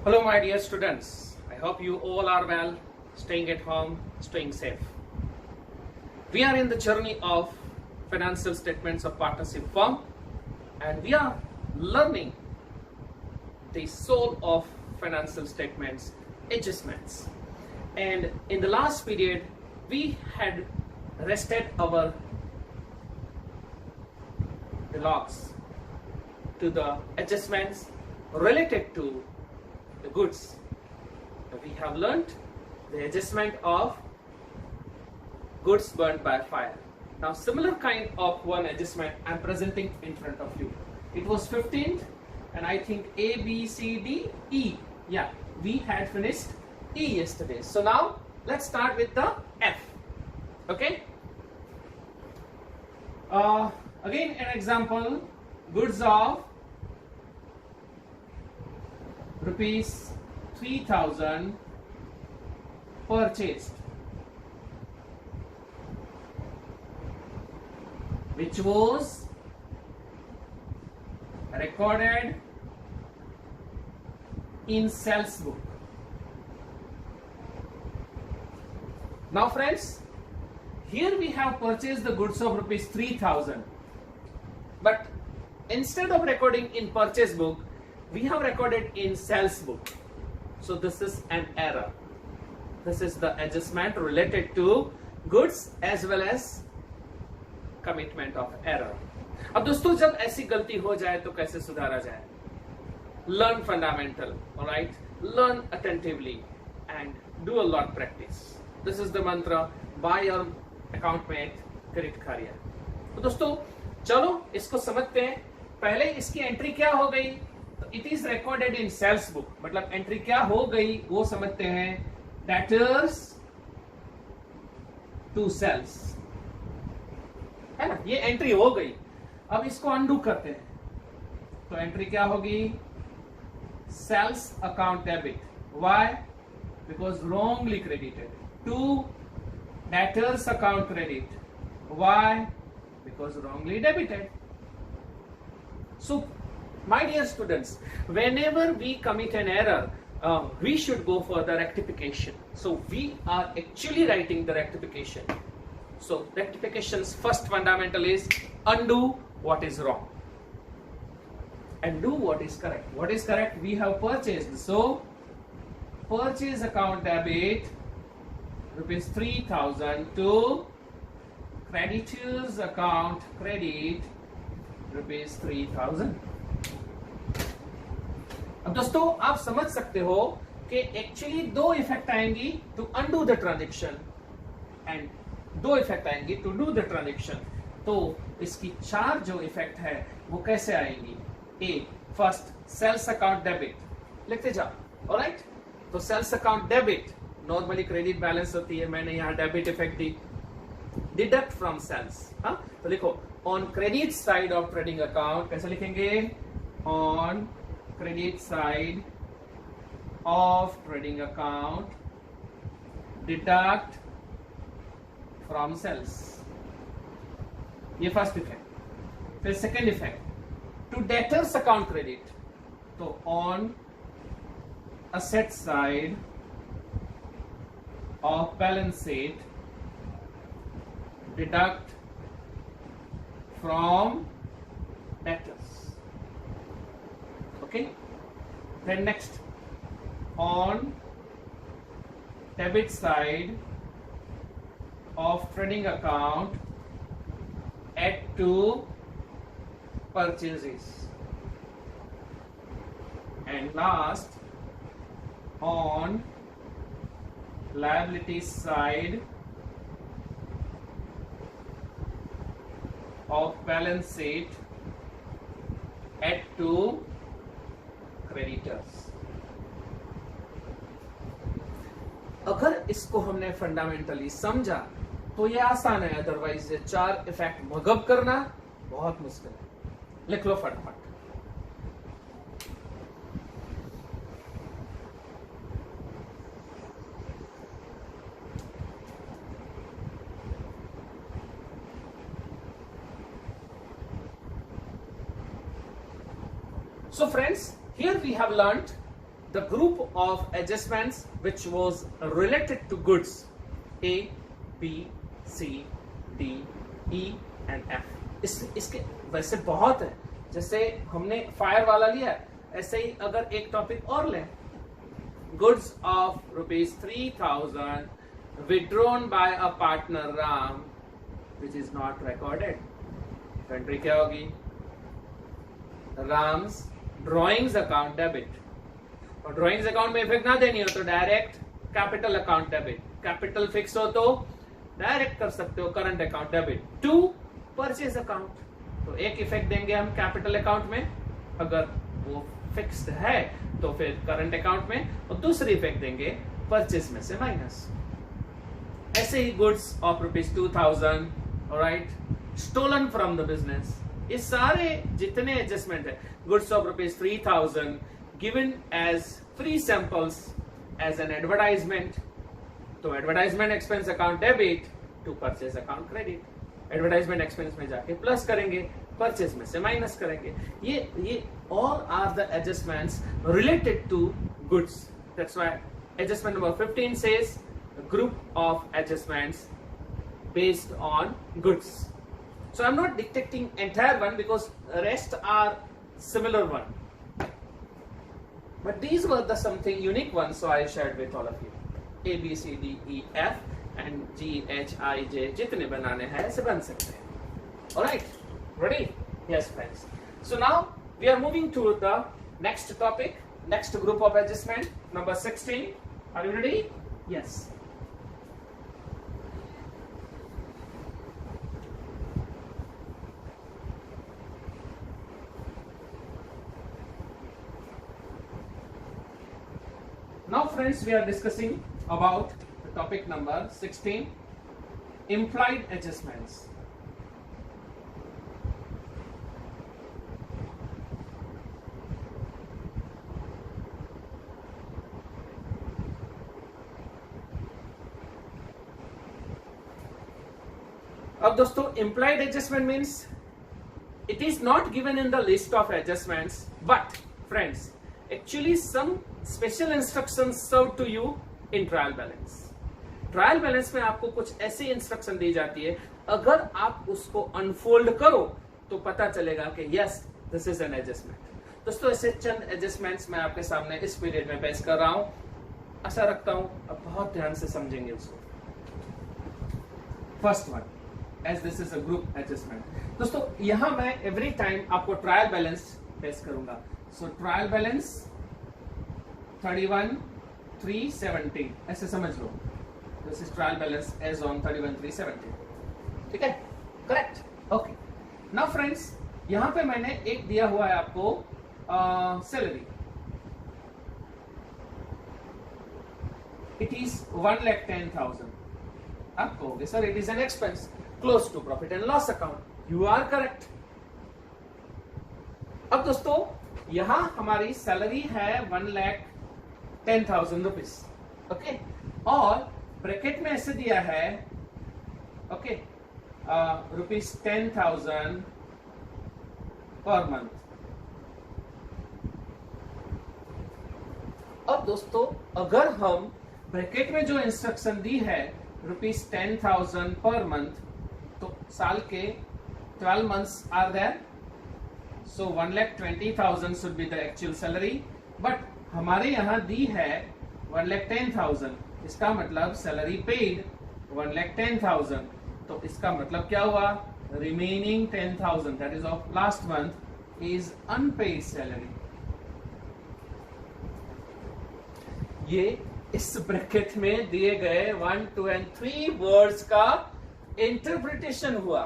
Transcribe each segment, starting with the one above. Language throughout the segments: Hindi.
Hello, my dear students. I hope you all are well, staying at home, staying safe. We are in the journey of financial statements of partnership firm, and we are learning the soul of financial statements, adjustments. And in the last period, we had rested our logs to the adjustments related to the goods. We have learned the adjustment of goods burned by fire. Now similar kind of one adjustment I am presenting in front of you. It was 15th, and I think A, B, C, D, E. Yeah, we had finished E yesterday. So now let's start with the F. Okay. Again an example, goods of rupees 3,000 purchased, which was recorded in sales book. Now friends, here we have purchased the goods of rupees 3,000, but instead of recording in purchase book, we have recorded in sales book. So this is an error. This is the adjustment related to goods as well as commitment of error. अब दोस्तों, जब ऐसी गलती हो जाए तो कैसे सुधारा जाए? Learn fundamental, all right? Learn attentively and do a lot practice. This is the mantra by your account mate Kirit Kharia. तो दोस्तों चलो इसको समझते हैं. पहले इसकी एंट्री क्या हो गई? It is recorded in sales book, मतलब एंट्री क्या हो गई वो समझते हैं. डेटर्स टू सेल्स, है ना, ये एंट्री हो गई. अब इसको अनडू करते हैं तो एंट्री क्या होगी? Sales account debit. Why? Because wrongly credited. To debtors account credit. Why? Because wrongly debited. So my dear students, whenever we commit an error, we should go for the rectification. So we are actually writing the rectification. So rectification's first fundamental is undo what is wrong and do what is correct. What is correct? We have purchased. So purchase account debit rupees 3,000 to creditors account credit rupees 3,000. अब दोस्तों आप समझ सकते हो कि एक्चुअली दो इफेक्ट आएंगी to undo the transaction and दो इफेक्ट आएंगी टू डू द ट्रांजेक्शन. तो इसकी चार जो इफेक्ट है वो कैसे आएंगी? ए, फर्स्ट सेल्स अकाउंट डेबिट. लिखते जाओ. ऑलराइट. तो sales account debit normally credit balance होती है, मैंने यहाँ डेबिट इफेक्ट दी. Deduct from sales. हाँ, तो लिखो on credit side of trading account. कैसे लिखेंगे? On credit side of trading account deduct from sales. ये फर्स्ट इफेक्ट. फिर second effect to debtors account credit. तो on asset side of balance sheet deduct from debtors. Okay. Then next, on debit side of trading account, add to purchases. And last, on liability side of balance sheet, add to creditors. अगर इसको हमने फंडामेंटली समझा तो ये आसान है, अदरवाइज ये चार इफेक्ट मगब करना बहुत मुश्किल है. लिख लो फटाफट. So friends, here we have learnt the group of adjustments which was related to goods A, B, C, D, E and F. इसके वैसे बहुत है, जैसे हमने फायर वाला लिया, ऐसे ही अगर एक टॉपिक और लें, goods of ₹3,000 withdrawn by a partner Ram which is not recorded. Entry क्या होगी? राम्स ड्रॉइंग्स अकाउंट डेबिट, और ड्रॉइंग्स अकाउंट में इफेक्ट ना देनी हो तो direct capital account debit, capital fix हो तो डायरेक्ट कर सकते हो current account debit to purchase account. तो एक इफेक्ट देंगे हम कैपिटल अकाउंट में, अगर वो फिक्स्ड है तो फिर करंट अकाउंट में, और दूसरी इफेक्ट देंगे परचेज में से माइनस। ऐसे ही goods of ₹2,000 alright stolen from the business, ये सारे जितने एडजस्टमेंट है, goods of ₹3,000 given as free samples as an advertisement, तो advertisement expense account debit to purchase account credit. Advertisement expense में जाके प्लस करेंगे, परचेज में से माइनस करेंगे। ये all are the adjustments related to goods. That's why adjustment number 15 says group of adjustments based on goods. So I'm not dictating entire one because rest are similar one, but these were the something unique ones, so I shared with all of you. A, B, C, D, E, F and G, H, I, J जितने बनाने हैं ऐसे बन सकते हैं। Alright, ready? Yes friends. So now we are moving to the next topic, next group of adjustment, number 16. Are you ready? Yes. Now friends, we are discussing about the topic number 16, implied adjustments. अब दोस्तों, implied adjustment means it is not given in the list of adjustments, but friends, actually some special instructions served to you in trial balance. Trial balance में आपको कुछ ऐसी इंस्ट्रक्शन दी जाती है, अगर आप उसको अनफोल्ड करो तो पता चलेगा कि yes this is an adjustment. दोस्तों, ऐसे चंद एडजस्टमेंट्स मैं आपके सामने इस पीरियड में पेश कर रहा हूं, आशा रखता हूं आप बहुत ध्यान से समझेंगे उसको। First one, as this is a group adjustment. दोस्तों, यहां मैं एवरी टाइम आपको ट्रायल बैलेंस पेश करूंगा। सो ट्रायल बैलेंस 31,370 ऐसे समझ लो, this is trial balance as on 31,370। ठीक है, करेक्ट, ओके। नाउ फ्रेंड्स, यहां पे मैंने एक दिया हुआ है आपको सैलरी, इट इज 1,10,000। आप कहोगे sir it is an expense close to profit and loss account, you are correct. अब दोस्तों, यहां हमारी सैलरी है 1,10,000 रुपीज, ओके, और ब्रैकेट में ऐसे दिया है, ओके, ₹10,000 पर मंथ। अब दोस्तों, अगर हम ब्रैकेट में जो इंस्ट्रक्शन दी है ₹10,000 पर मंथ, तो साल के 12 months are there, so 1,20,000 should be the actual salary, but हमारे यहाँ दी है 1,10,000, इसका मतलब सैलरी पेड 1,10,000, तो इसका मतलब क्या हुआ, remaining 10,000 that is of last month is unpaid salary. ये इस ब्रैकेट में दिए गए 1, 2 and 3 वर्ड्स का इंटरप्रिटेशन हुआ,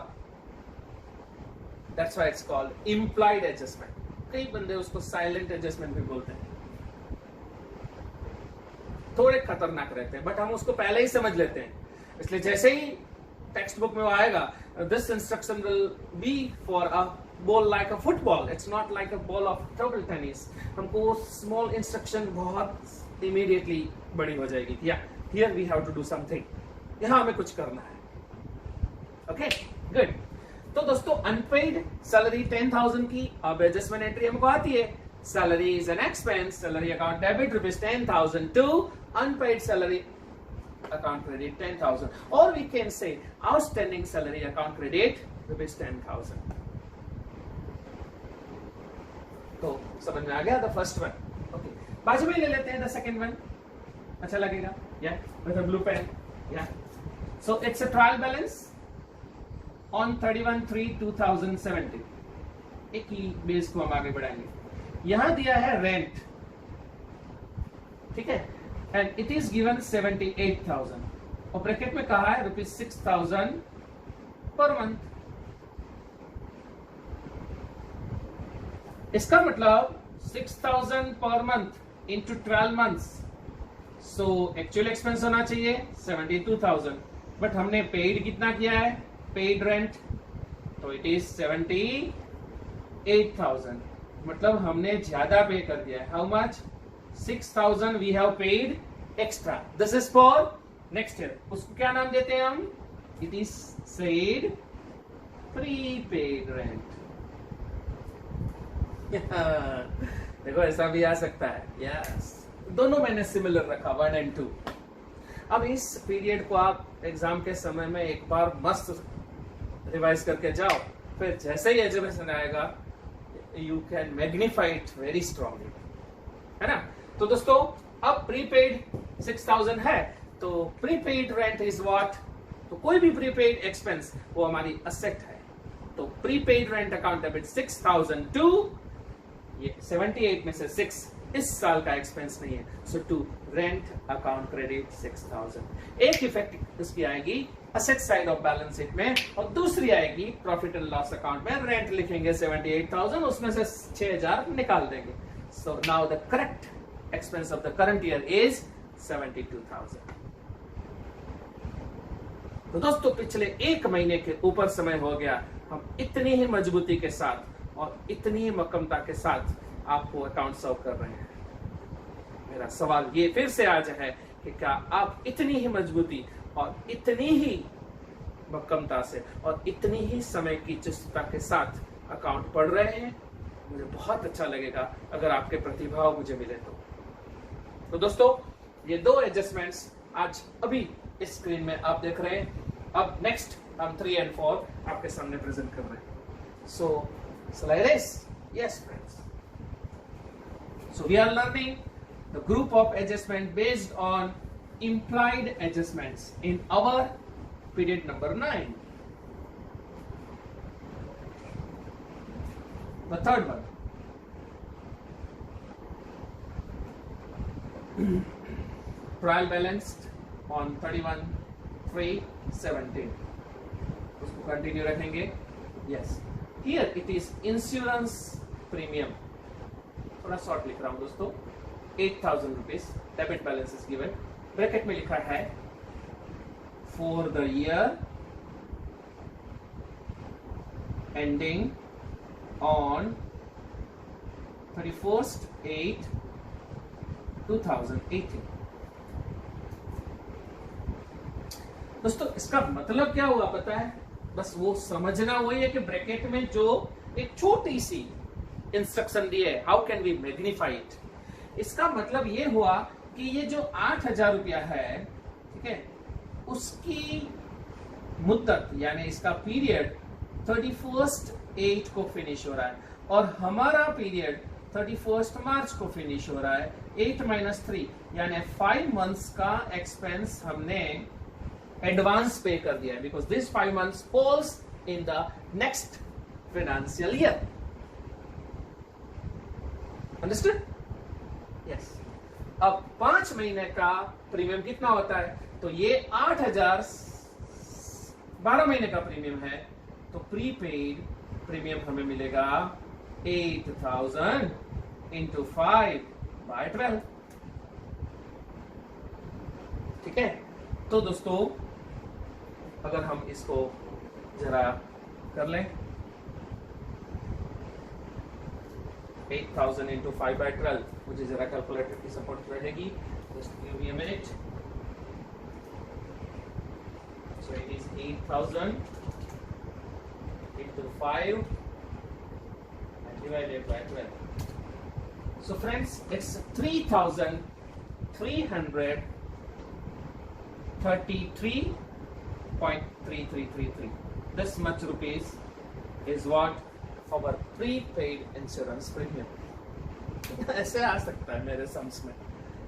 that's why it's called implied adjustment. कई बंदे उसको साइलेंट एडजस्टमेंट भी बोलते हैं, थोड़े खतरनाक रहते हैं, बट हम उसको पहले ही समझ लेते हैं। इसलिए जैसे ही टेक्स्ट बुक में वो आएगा, this instruction will be for a ball like a football, it's not like a ball of table tennis. हमको वो स्मॉल इंस्ट्रक्शन बहुत इमीडिएटली बड़ी हो जाएगी, या here we have to do something, यहां हमें कुछ करना है। Okay, good. तो दोस्तों, अनपेड सैलरी 10,000 की अब एडजस्टमेंट एंट्री हमको आती है, salary is an expense, salary account debit rupees 10,000 to unpaid salary account credit 10,000, or we can say outstanding salary account credit rupees 10,000. तो समझ में आ गया द फर्स्ट वन. ओके, बाजू में ले लेते हैं द सेकंड वन. अच्छा लगेगा या विद अ ब्लू पेन. या so it's a trial balance on 31/3/2017. एक ही बेस को हम आगे बढ़ाएंगे. यहां दिया है रेंट, ठीक है, एंड इट इज गिवन 78,000 और ब्रैकेट में कहा है ₹6,000 पर मंथ. इसका मतलब 6,000 per month into 12 months. So actual expense होना चाहिए 72,000, बट हमने पेड कितना किया है, पेड रेंट, तो इट इज 78,000. मतलब हमने ज्यादा पे कर दिया है. How much? 6,000 we have paid extra. This is for next year. उसको क्या नाम देते हैं हम? It is said prepaid rent. देखो ऐसा भी आ सकता है. यस, दोनों मैंने सिमिलर रखा 1 और 2. अब इस पीरियड को आप एग्जाम के समय में एक बार मस्त रिवाइज करके जाओ, फिर जैसे ही एजुकेशन आएगा you can magnify it very strongly, है ना. तो दोस्तों अब प्रीपेड 6,000 है, तो प्रीपेड रेंट इज व्हाट? तो कोई भी प्रीपेड एक्सपेंस वो हमारी असेट है. तो prepaid rent account debit 6,000 to, ये 78 में से 6 इस साल का एक्सपेंस नहीं है, सो टू रेंट अकाउंट क्रेडिट 6,000. एक इफेक्ट इसकी आएगी asset side of balance sheet में, और दूसरी आएगी प्रॉफिट एंड लॉस अकाउंट में. रेंट लिखेंगे 78,000, उसमें से 6,000 निकाल देंगे. So now the correct expense of the current year is 72,000. तो दोस्तों पिछले एक महीने के ऊपर समय हो गया, हम इतनी ही मजबूती के साथ और इतनी ही मक्कमता के साथ आपको अकाउंट सर्व कर रहे हैं. मेरा सवाल ये फिर से आज है कि क्या आप इतनी ही मजबूती और इतनी ही मक्कमता से और इतनी ही समय की चुस्तता के साथ अकाउंट पढ़ रहे हैं? मुझे बहुत अच्छा लगेगा अगर आपके प्रतिभाव मुझे मिले तो दोस्तों ये दो एडजस्टमेंट्स आज अभी इस स्क्रीन में आप देख रहे हैं. अब नेक्स्ट हम 3 और 4 आपके सामने प्रेजेंट कर रहे हैं. So slides, yes friends. So we are learning the group of adjustment based on implied adjustments in our period number 9. The third one. Trial balanced on 31/3/17. उसको कंटिन्यू रखेंगे. Yes. Here it is insurance premium. थोड़ा शॉर्ट लिख रहा हूं दोस्तों. 8,000 rupees debit balance is given. Bracket में लिखा है for the year ending on 31/8/2018. दोस्तों इसका मतलब क्या हुआ पता है? बस वो समझना वही है कि ब्रैकेट में जो एक छोटी सी इंस्ट्रक्शन दिए, how can we magnify it. इसका मतलब ये हुआ कि ये जो 8,000 रुपया है, ठीक है, उसकी मुद्दत यानी इसका पीरियड 31/8 को फिनिश हो रहा है और हमारा पीरियड 31 मार्च को फिनिश हो रहा है. 8 - 3 यानी 5 मंथ्स का एक्सपेंस हमने एडवांस पे कर दिया है, because this 5 months falls in the next financial year. Understood? Yes. अब 5 महीने का प्रीमियम कितना होता है? तो ये 8,000 12 महीने का प्रीमियम है, तो प्रीपेड प्रीमियम हमें मिलेगा 8,000 इंटू 5/12. ठीक है. तो दोस्तों अगर हम इसको जरा कर लें, 8,000 इंटू 5/12, मुझे जरा कैलकुलेटर की सपोर्ट रहेगी. Just give me a minute. So it is 8,000 into 5 and divided by 12. So friends, it's 3,333.3333. This much rupees is what our prepaid insurance premium. ऐसे आ सकता है मेरे सम्स में,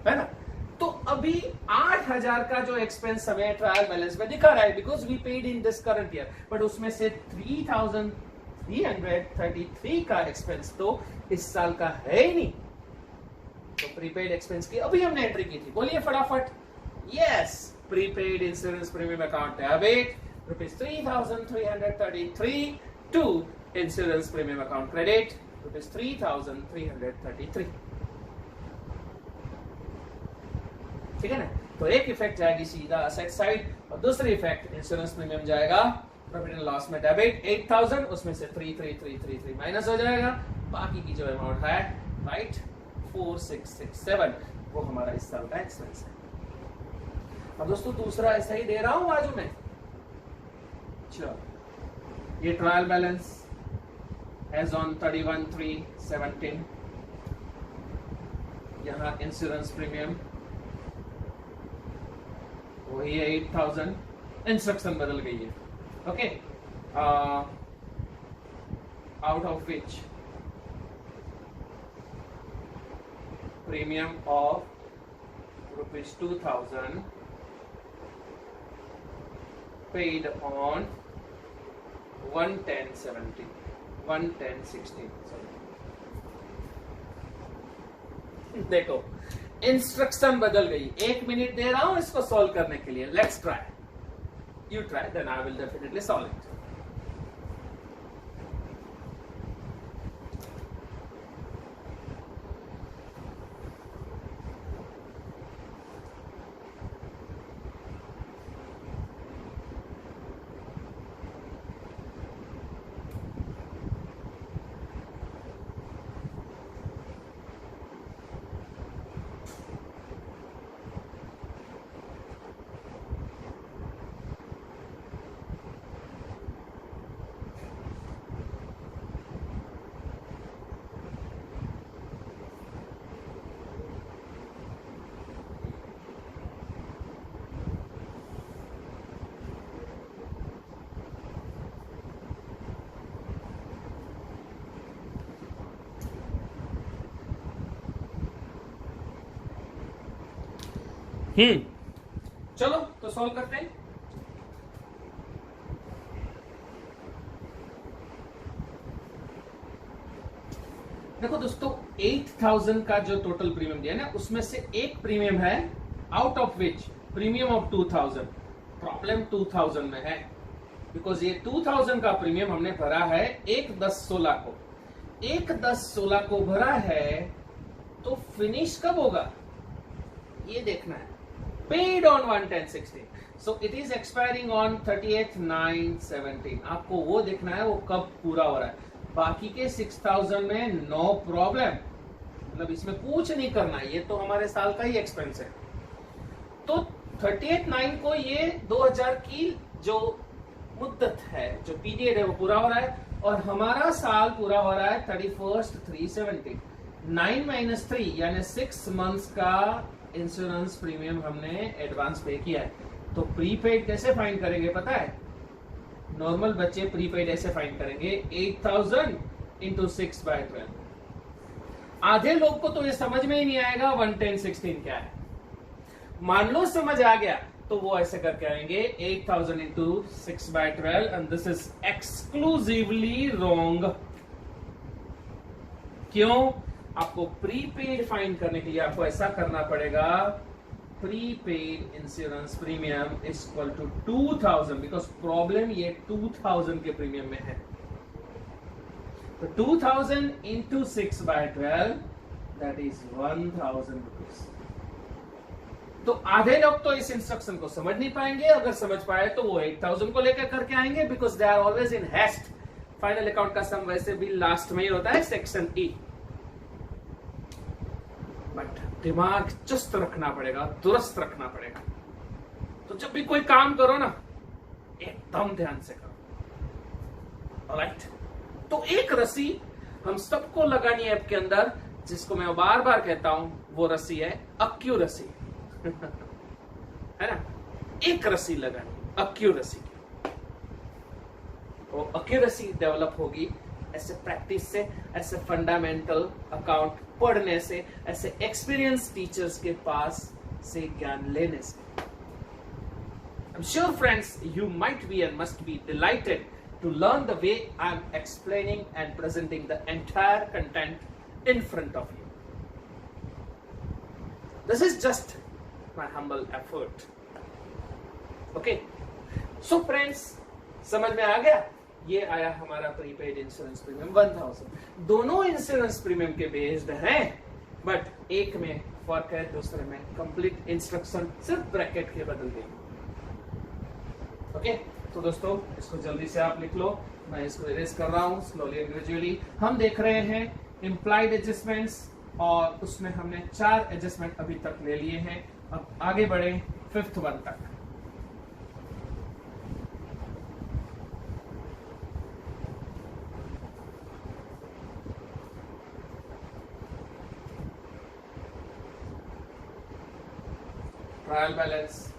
है ना? तो अभी 8,000 का जो एक्सपेंस हमें ट्रायल बैलेंस में दिखा रहा है, because we paid in this current year, but उसमें से 3,333 का एक्सपेंस तो इस साल का है ही नहीं। तो प्रीपेड एक्सपेंस की अभी हमने एंट्री की थी, बोलिए फटाफट। Yes, prepaid insurance premium account debit ₹3,333 to insurance premium account credit ₹3,333। ठीक है ना? तो एक इफेक्ट जाएगी सीधा असेट साइड, और दूसरी इफेक्ट इंश्योरेंस प्रीमियम जाएगा प्रॉफिट एंड लॉस में डेबिट 8,000, उसमें से 3,333 माइनस हो जाएगा, बाकी की जो अमाउंट है राइट 4,667 वो हमारा इस साल का एक्सपेंस है। अब दोस्तों दूसरा ऐसा ही दे रहा हूं बाजू में। चलो, ये ट्रायल बैलेंस एज ऑन 31/3/17, यहां इंश्योरेंस प्रीमियम वही है 8,000, इंस्ट्रक्शन बदल गई है। Okay, out of which premium of ₹2,000 paid on 110/16। देखो इंस्ट्रक्शन बदल गई। 1 मिनट दे रहा हूं इसको सॉल्व करने के लिए। Let's try, you try, then I will definitely solve it. चलो तो सॉल्व करते हैं। देखो दोस्तों 8,000 का जो टोटल प्रीमियम दिया ना, उसमें से एक प्रीमियम है out of which premium of 2,000। Problem 2,000 में है, बिकॉज ये 2,000 का प्रीमियम हमने भरा है 1/10/16 को। 1/10/16 को भरा है, तो फिनिश कब होगा ये देखना है। Paid on 110/16, so it is expiring on 30th/9/17। आपको वो देखना है वो कब पूरा हो रहा है। बाकी के 6,000 में नो प्रॉब्लम, मतलब इसमें कुछ नहीं करना, ये तो हमारे साल का ही एक्सपेंस है। तो 30th/9 को ये 2,000 की जो मुद्दत है, जो पीरियड है, वो पूरा हो रहा है, और हमारा साल पूरा हो रहा है 31st/3/17। 9 - 3 यानी 6 मंथ्स का इंश्योरेंस प्रीमियम हमने एडवांस पे किया है। तो प्रीपेड कैसे फाइंड करेंगे पता है? नॉर्मल बच्चे प्रीपेड ऐसे फाइंड करेंगे 8,000 × 6/12। आधे लोग को तो ये समझ में ही नहीं आएगा 110/16 क्या है। मान लो समझ आ गया तो वो ऐसे करके आएंगे 8,000 × 6/12, and this is exclusively wrong. क्यों? आपको प्रीपेड फाइंड करने के लिए आपको ऐसा करना पड़ेगा, prepaid insurance premium is equal to 2,000, because problem ये 2,000 के प्रीमियम में है। तो 2,000 × 6/12 दैट इज 1,000 रुपीज। तो आधे लोग तो इस इंस्ट्रक्शन को समझ नहीं पाएंगे, अगर समझ पाए तो वो 8,000 को लेकर करके आएंगे, because they are always in haste. Final account का सम वैसे भी लास्ट में ही होता है, सेक्शन ई। बट दिमाग चुस्त रखना पड़ेगा, दुरुस्त रखना पड़ेगा। तो जब भी कोई काम करो ना, एकदम ध्यान से करो। ऑलराइट, तो एक रस्सी हम सबको लगानी है ऐप के अंदर, जिसको मैं बार बार कहता हूं वो रस्सी है अक्यूरेसी है ना, एक रस्सी लगानी अक्यूरेसी की। तो अक्यूरेसी डेवलप होगी ऐसे प्रैक्टिस से, ऐसे फंडामेंटल अकाउंट पढ़ने से, ऐसे एक्सपीरियंस टीचर्स के पास से ज्ञान लेने से। I'm sure friends you might be and must be delighted to learn the way I'm explaining and presenting the entire content in front of you. This is just my humble effort. Okay, so friends, समझ में आ गया? ये आया हमारा प्रीपेड इंश्योरेंस प्रीमियम 1000। दोनों इंश्योरेंस प्रीमियम के बेस्ड हैं, बट एक में फर्क है, दूसरे में कंप्लीट इंस्ट्रक्शन सिर्फ ब्रैकेट के बदल देंगे। ओके, तो दोस्तों इसको जल्दी से आप लिख लो, मैं इसको इरेज कर रहा हूं स्लोली एंड ग्रेजुअली। हम देख रहे हैं इम्प्लाइड एडजस्टमेंट्स, और उसमें हमने 4 एडजस्टमेंट अभी तक ले लिए हैं। अब आगे बढ़े 5th वन तक। Trial balance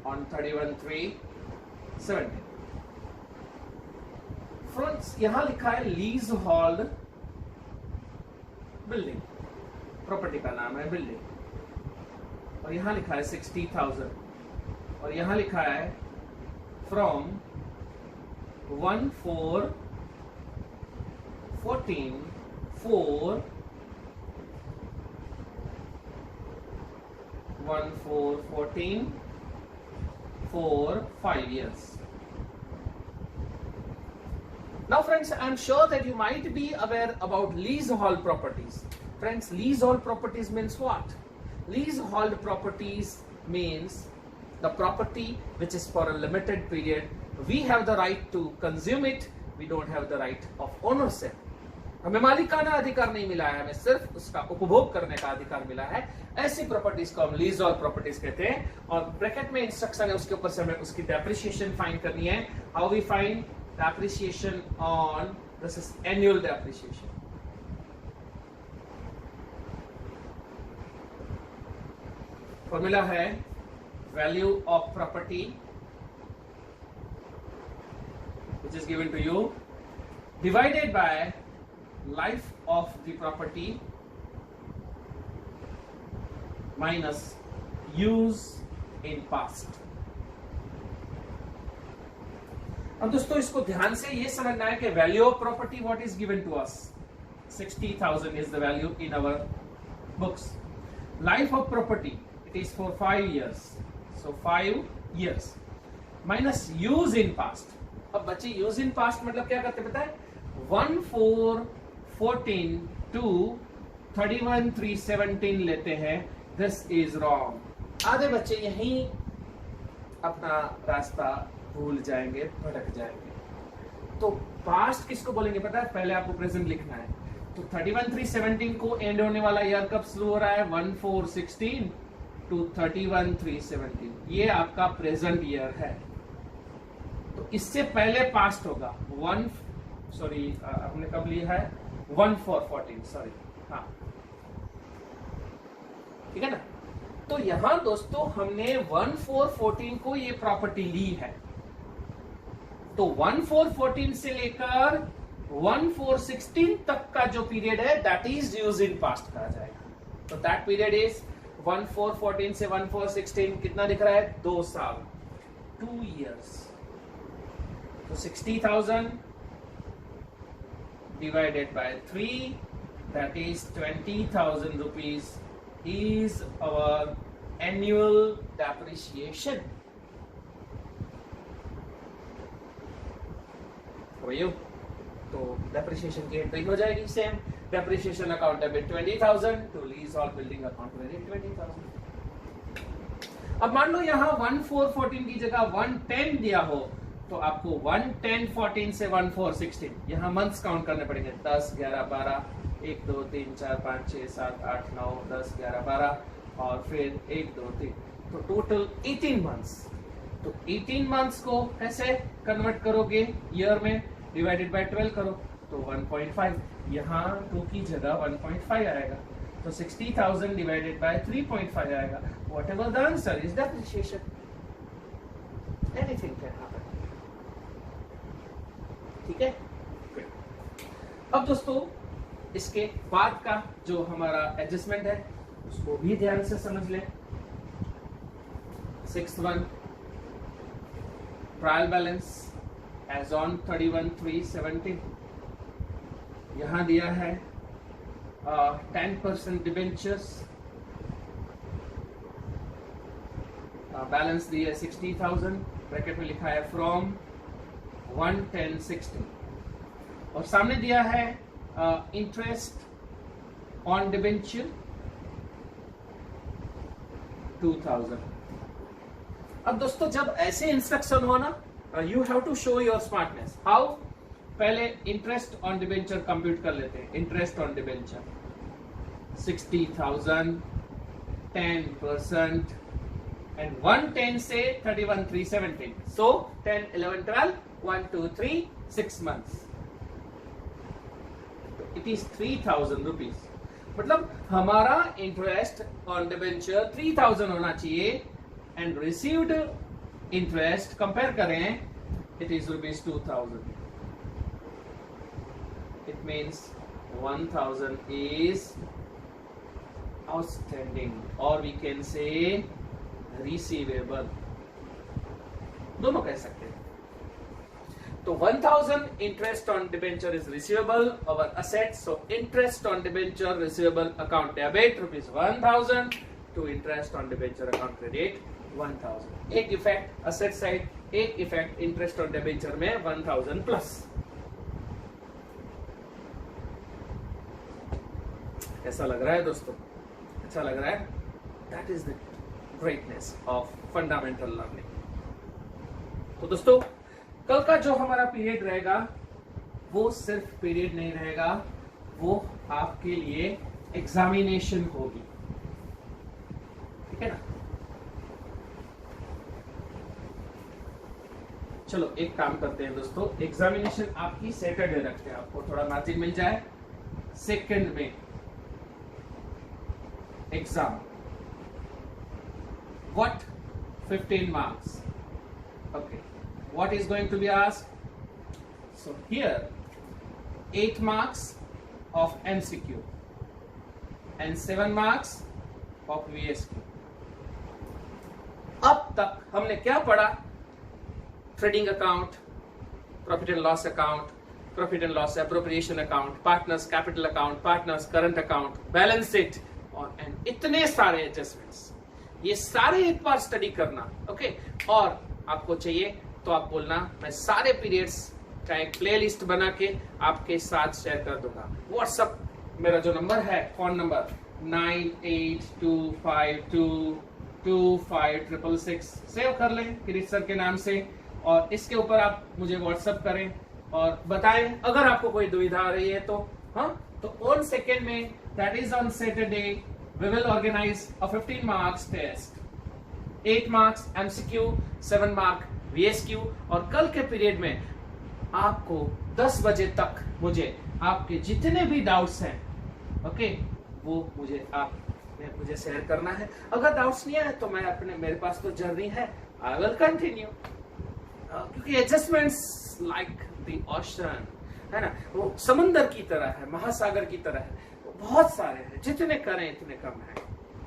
on 31/3/17। फ्रेंड्स यहां लिखा है लीज होल्ड बिल्डिंग, प्रॉपर्टी का नाम है बिल्डिंग, और यहां लिखा है 60,000, और यहां लिखा है from 1414 for 5 years. Now friends, I am sure that you might be aware about leasehold properties. Friends, leasehold properties means what? Leasehold properties means the property which is for a limited period. We have the right to consume it, we don't have the right of ownership. हमें मालिकाना अधिकार नहीं मिला है, हमें सिर्फ उसका उपभोग करने का अधिकार मिला है। ऐसी प्रॉपर्टीज को हम लीज होल्ड प्रॉपर्टीज कहते हैं। और ब्रैकेट में इंस्ट्रक्शन है, उसके ऊपर से हमें उसकी डेप्रिसिएशन फाइंड करनी है। How we find depreciation on, this is annual depreciation. Formula है value of property which is given to you divided by life of the property minus use in past। अब दोस्तों इसको ध्यान से ये समझना है कि value of property what is given to us 60,000 is the value in our books. Life of property it is for 5 years, so 5 years minus use in past. अब बच्चे यूज इन पास्ट मतलब क्या करते पता है? 1414 to 31/3/17 लेते हैं। This is wrong. आधे बच्चे यहीं अपना रास्ता भूल जाएंगे, भटक जाएंगे। तो पास्ट किसको बोलेंगे पता है? पहले आपको प्रेजेंट लिखना है। तो 31/3/17 को एंड होने वाला ईयर कब शुरू हो रहा है? 1416 to 31/3/17। ये आपका प्रेजेंट ईयर है। तो इससे पहले पास्ट होगा हमने कब लिया है? 1414, सॉरी, हाँ ठीक है ना। तो यहां दोस्तों हमने 1414 को ये प्रॉपर्टी ली है। तो 1414 से लेकर 1416 तक का जो पीरियड है that is use in past कहा जाएगा। तो दैट पीरियड इज 1414 से 1416 कितना दिख रहा है? 2 साल, 2 years। तो 60,000 divided by 3, that is 20,000 rupees is our annual depreciation for you। तो डेप्रिसिएशन की एंट्री हो जाएगी same. Depreciation account debit 20,000 to leasehold building account credit 20,000। अब मान लो यहाँ 1414 की जगह 110 दिया हो, तो आपको 11014 से 1416 यहाँ मंथ्स काउंट करने पड़ेंगे। 10, 11, 12, 1, 2, 3, 4, 5, 6, 7, 8, 9, 10, 11, 12 और फिर 1, 2, 3, तो टोटल 18 मंथ्स। तो 18 मंथ्स को कैसे कन्वर्ट करोगे ईयर में? डिवाइडेड बाय 12 करो तो 1.5। यहाँ 2 की जगह 1.5 आएगा। तो 60,000 डिवाइडेड बाय 3.5 आएगा. What ever the answer is depreciation. Anything can happen. ठीक है. अब दोस्तों इसके बाद का जो हमारा एडजस्टमेंट है उसको भी ध्यान से समझ लें. 6th one, trial balance as on 31/3/17. यहां दिया है 10% डिबेंचर्स. बैलेंस दिया है 60,000. ब्रैकेट में लिखा है फ्रॉम 1/10/16. और सामने दिया है इंटरेस्ट ऑन डिबेंचर 2,000. अब दोस्तों जब ऐसे इंस्ट्रक्शन हो ना, you have to show your smartness. How? पहले इंटरेस्ट ऑन डिबेंचर कंप्यूट कर लेते हैं. इंटरेस्ट ऑन डिबेंचर 60,000 10% एंड 110 से 31/3/17. सो 10 11 12 1 2 3 6 months. It is 3,000 rupees. मतलब हमारा इंटरेस्ट ऑन डिबेंचर 3,000 होना चाहिए एंड रिसीव्ड इंटरेस्ट कंपेयर करें, it is rupees 2,000. It means 1,000 is outstanding और वी कैन से रिसीवेबल. दोनों कह सकते हैं. तो 1,000 interest on debenture is receivable our asset. So interest on debenture receivable account debit rupees 1,000 to interest on debenture account credit 1,000. एक इफेक्ट asset side, एक इफेक्ट interest on debenture में 1,000 प्लस. कैसा लग रहा है दोस्तों? अच्छा लग रहा है? That is the greatness of fundamental learning. तो दोस्तों कल का जो हमारा पीरियड रहेगा वो सिर्फ पीरियड नहीं रहेगा, वो आपके लिए एग्जामिनेशन होगी. ठीक है ना? चलो एक काम करते हैं दोस्तों. एग्जामिनेशन आपकी सैटरडे रखते हैं, आपको थोड़ा मार्जिन मिल जाए. 2nd में exam. What? 15 marks. Okay. What is going to be asked? So here 8 marks of MCQ and 7 marks of VSQ. अब तक हमने क्या पढ़ा? Trading account, profit and loss account, profit and loss appropriation account, partners capital account, partners current account, balance sheet और एंड इतने सारे एडजस्टमेंट्स. ये सारे एक बार स्टडी करना. ओके. और आपको चाहिए तो आप बोलना, मैं सारे पीरियड्स का एक प्लेलिस्ट बना के आपके साथ शेयर कर दूंगा. व्हाट्सएप मेरा जो नंबर है, फोन नंबर 9825225666 सेव कर लें किरीट सर के नाम से. और इसके ऊपर आप मुझे व्हाट्सएप करें और बताएं अगर आपको कोई दुविधा आ रही है तो. हाँ, तो ऑन 2nd में, that is on Saturday, we will organise a 15 marks test. 8 marks MCQ, 7 mark VSQ. और कल के पीरियड में आपको 10 बजे तक मुझे आपके जितने भी डाउट्स हैं, ओके, वो मुझे शेयर करना है. अगर डाउट्स नहीं है तो मैं अपने, मेरे पास तो जर्नी है, आई विल कंटिन्यू. क्योंकि एडजस्टमेंट्स लाइक द ओशन है ना, वो समंदर की तरह है, महासागर की तरह है. बहुत सारे हैं, जितने करें इतने कम है.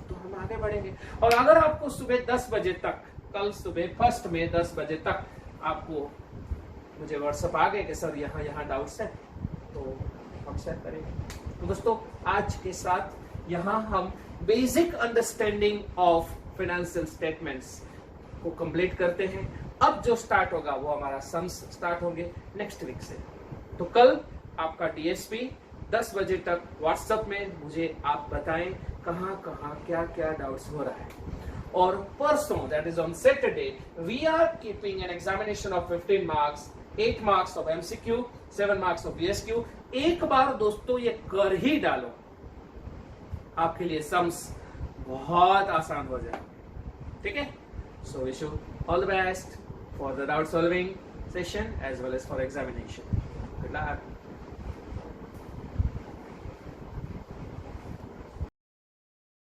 तो हम आगे बढ़ेंगे. और अगर आपको सुबह 10 बजे तक, कल सुबह 1st में 10 बजे तक आपको मुझे व्हाट्सएप आ गए कि सर यहाँ डाउट्स हैं, तो हम शेयर करेंगे. तो दोस्तों आज के साथ यहाँ हम basic understanding of financial statements को कंप्लीट करते हैं. अब जो स्टार्ट होगा वो हमारा सम्स स्टार्ट होंगे नेक्स्ट वीक से. तो कल आपका डीएसपी 10 बजे तक व्हाट्सएप में मुझे आप बताएं कहाँ क्या डाउट्स हो रहा है. और परसों, that is on Saturday, we are keeping an examination of 15 marks, 8 marks of MCQ, 7 marks of VSQ. एक बार दोस्तों ये कर ही डालो, आपके लिए सम्स बहुत आसान हो जाए. ठीक है? So wish you all the best for the doubt solving session as well as for examination. Good luck.